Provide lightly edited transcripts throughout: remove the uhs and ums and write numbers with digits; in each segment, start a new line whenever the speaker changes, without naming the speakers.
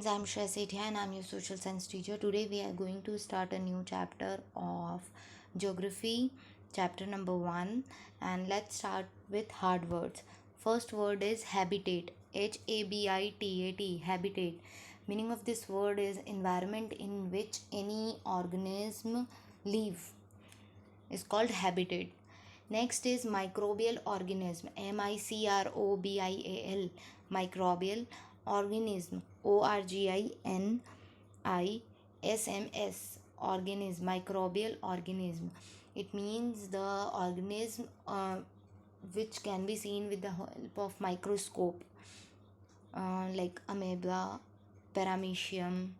I'm Shreya Sethia and I'm your social science teacher. Today we are going to start a new chapter of geography, chapter number 1, and let's start with hard words. First word is habitat. Habitat, habitat. Meaning of this word is environment in which any organism live is called habitat. Next is microbial organism. Microbial. Microbial organism. organisms. Organism. Microbial organism. It means the organism which can be seen with the help of microscope, like amoeba, paramecium.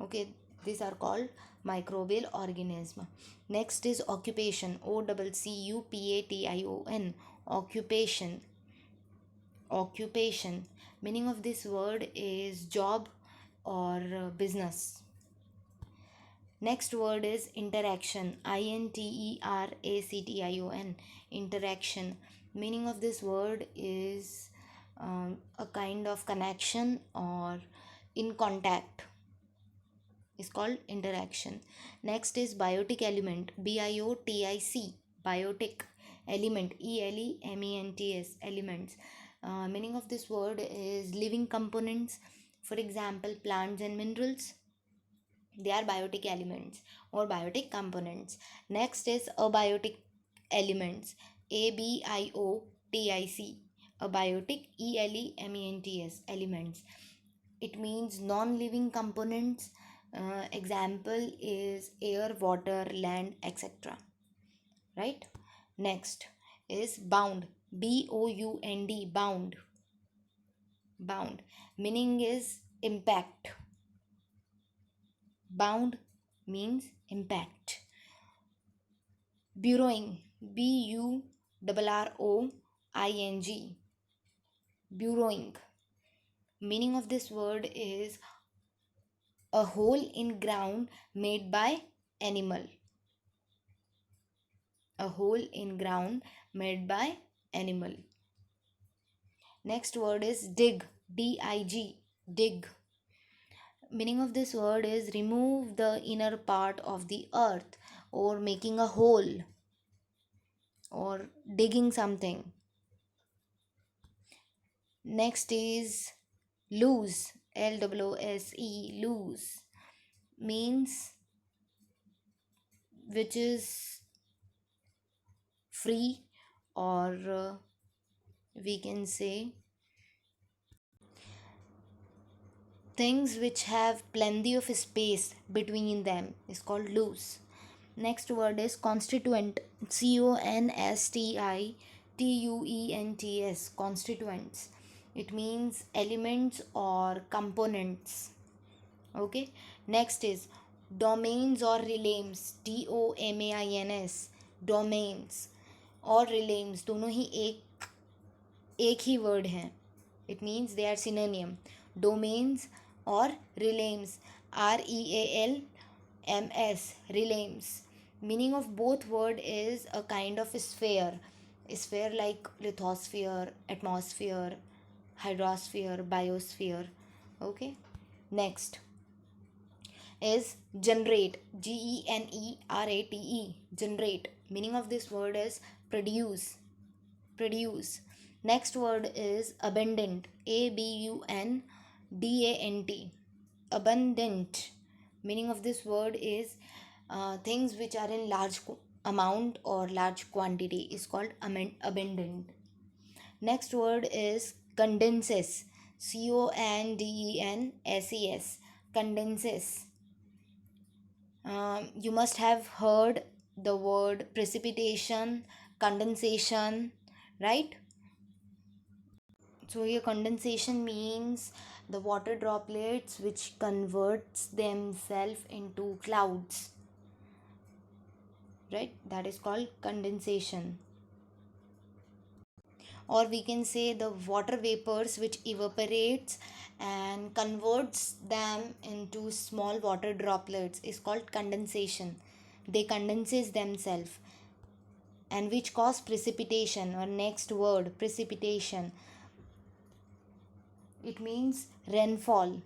Okay, these are called microbial organism. Next is occupation. Occupation. Occupation. Occupation. Meaning of this word is job or business. Next word is interaction. Interaction. Interaction. Meaning of this word is a kind of connection or in contact is called interaction. Next is biotic element. Biotic. Biotic element. Elements. Elements. Meaning of this word is living components. For example, plants and minerals. They are biotic elements or biotic components. Next is abiotic elements. Abiotic. Abiotic. Elements. Elements. It means non-living components. Example is air, water, land, etc. Right? Next is bound. Bound. Bound. Bound. Meaning is impact. Bound means impact. Burrowing. Burrowing. Burrowing. Meaning of this word is a hole in ground made by animal. A hole in ground made by animal. Next word is dig. Dig. Dig. Meaning of this word is remove the inner part of the earth or making a hole or digging something. Next is loose. Lose. Loose means which is free or we can say things which have plenty of space between them is called loose. Next word is constituent. Constituents. Constituents. It means elements or components. Okay. Next is domains or realms. Domains. Domains और realms दोनों ही एक ही word है. It means they are synonyms. Domains और realms. REALMS. रिलेम्स. Meaning of both word is a kind of sphere. Sphere like lithosphere, atmosphere, hydrosphere, biosphere. Okay. Next is generate. Generate. Generate. Meaning of this word is produce. Produce. Next word is abundant. Abundant. Abundant. Meaning of this word is things which are in large amount or large quantity is called abundant. Next word is condenses. Condenses. Condenses. You must have heard the word precipitation, condensation, right? So here condensation means the water droplets which converts themselves into clouds, right? That is called condensation. Or we can say the water vapors which evaporates and converts them into small water droplets is called condensation. They condenses themselves and which cause precipitation. Or next word, precipitation. It means rainfall.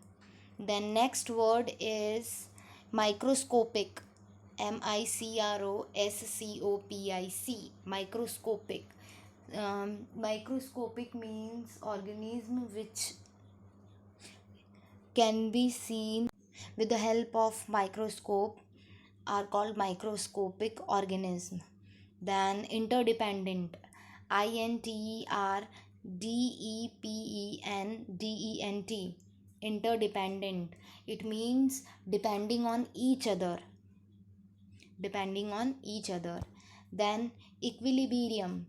Then next word is microscopic. Microscopic. Microscopic. Microscopic means organism which can be seen with the help of microscope are called microscopic organism. Then interdependent. Interdependent. Interdependent. It means depending on each other. Depending on each other. Then equilibrium.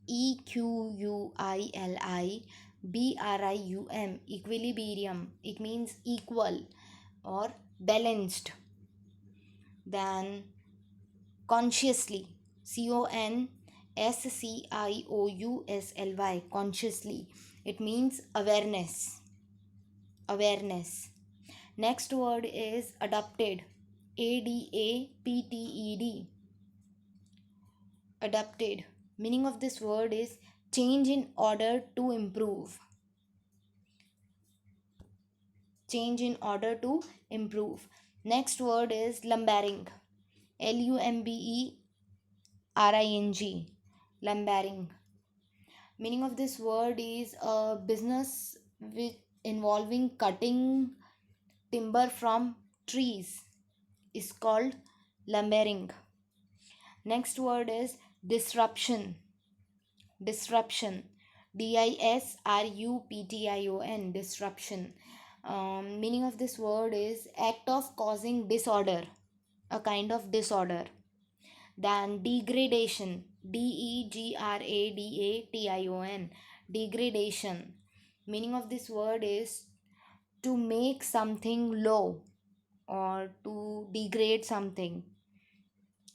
Equilibrium. Equilibrium. It means equal or balanced. Then consciously. Consciously. Consciously. It means awareness. Awareness. Next word is adapted. Adapted. Adapted. Meaning of this word is change in order to improve. Change in order to improve. Next word is lumbering. Lumbering. Lumbering. Meaning of this word is a business with involving cutting timber from trees is called lumbering. Next word is disruption. Disruption. Disruption. Disruption. Meaning of this word is act of causing disorder, a kind of disorder. Then degradation. Degradation. Degradation. Meaning of this word is to make something low or to degrade something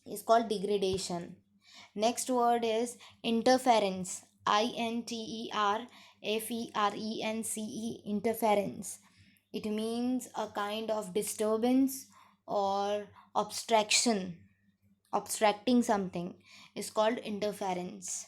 is called degradation. Next word is interference. Interference. Interference. It means a kind of disturbance or abstraction. Abstracting something is called interference.